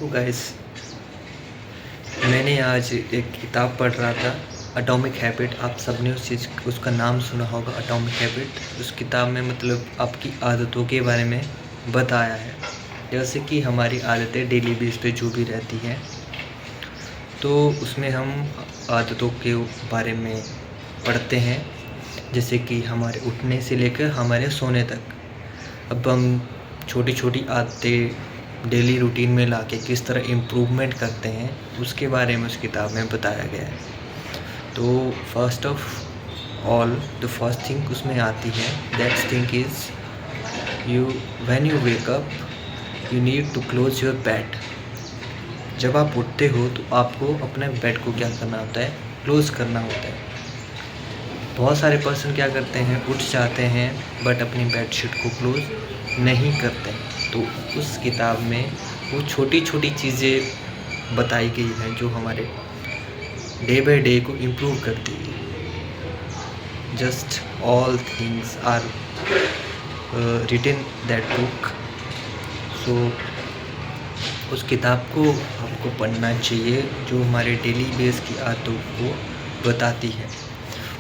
तो गाइस, मैंने आज एक किताब पढ़ रहा था, एटॉमिक हैबिट। आप सबने उसका नाम सुना होगा, एटॉमिक हैबिट। उस किताब में मतलब आपकी आदतों के बारे में बताया है, जैसे कि हमारी आदतें डेली बेस पे जो भी रहती हैं, तो उसमें हम आदतों के बारे में पढ़ते हैं, जैसे कि हमारे उठने से लेकर हमारे सोने तक। अब हम छोटी छोटी आदतें डेली रूटीन में लाके किस तरह इम्प्रूवमेंट करते हैं, उसके बारे में उस किताब में बताया गया है। तो first of all the first thing उसमें आती है, that thing is you when you wake up you need to close your bed. जब आप उठते हो तो आपको अपने बेड को क्या करना होता है, क्लोज़ करना होता है। बहुत सारे पर्सन क्या करते हैं, उठ जाते हैं बट अपनी बेडशीट को क्लोज़ नहीं करते हैं। तो उस किताब में वो छोटी छोटी चीज़ें बताई गई हैं जो हमारे डे बाय डे को इम्प्रूव करती है। Just all things are written that book. So उस किताब को आपको पढ़ना चाहिए, जो हमारे डेली बेस की आदतों को बताती है।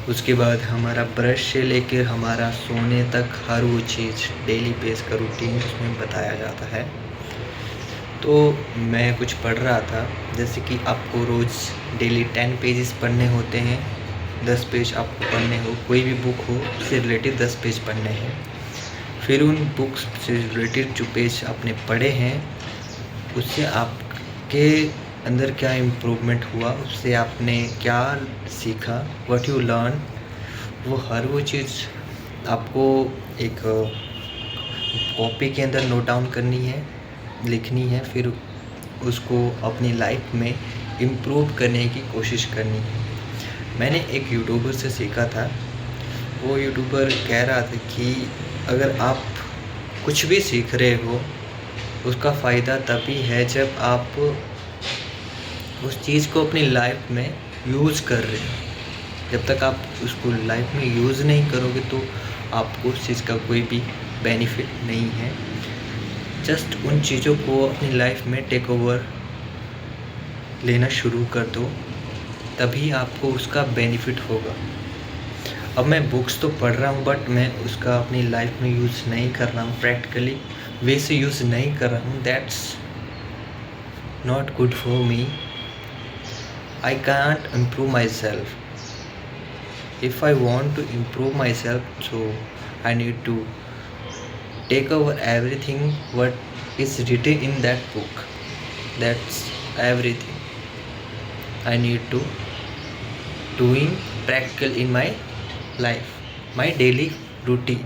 उसके बाद हमारा ब्रश से लेकर हमारा सोने तक हर वो चीज़ डेली बेस का रूटीन उसमें बताया जाता है। तो मैं कुछ पढ़ रहा था, जैसे कि आपको रोज़ डेली 10 पेजेस पढ़ने होते हैं। 10 पेज आपको पढ़ने हो, कोई भी बुक हो उससे रिलेटेड 10 पेज पढ़ने हैं। फिर उन बुक्स से रिलेटेड जो पेज आपने पढ़े हैं, उससे आपके अंदर क्या इम्प्रूवमेंट हुआ, उससे आपने क्या सीखा, व्हाट यू लर्न, वो हर वो चीज़ आपको एक कॉपी के अंदर नोट डाउन करनी है, लिखनी है। फिर उसको अपनी लाइफ में इम्प्रूव करने की कोशिश करनी है। मैंने एक यूट्यूबर से सीखा था। वो यूट्यूबर कह रहा था कि अगर आप कुछ भी सीख रहे हो, उसका फ़ायदा तभी है जब आप उस चीज़ को अपनी लाइफ में यूज़ कर रहे हो। जब तक आप उसको लाइफ में यूज़ नहीं करोगे तो आपको उस चीज़ का कोई भी बेनिफिट नहीं है। जस्ट उन चीज़ों को अपनी लाइफ में टेक ओवर लेना शुरू कर दो, तभी आपको उसका बेनिफिट होगा। अब मैं बुक्स तो पढ़ रहा हूँ बट मैं उसका अपनी लाइफ में यूज़ नहीं कर रहा हूँ, प्रैक्टिकली वे से यूज़ नहीं कर रहा हूँ। That's not good for me. I can't improve myself. If I want to improve myself, so I need to take over everything what is written in that book. That's everything I need to doing practical in my life, my daily routine.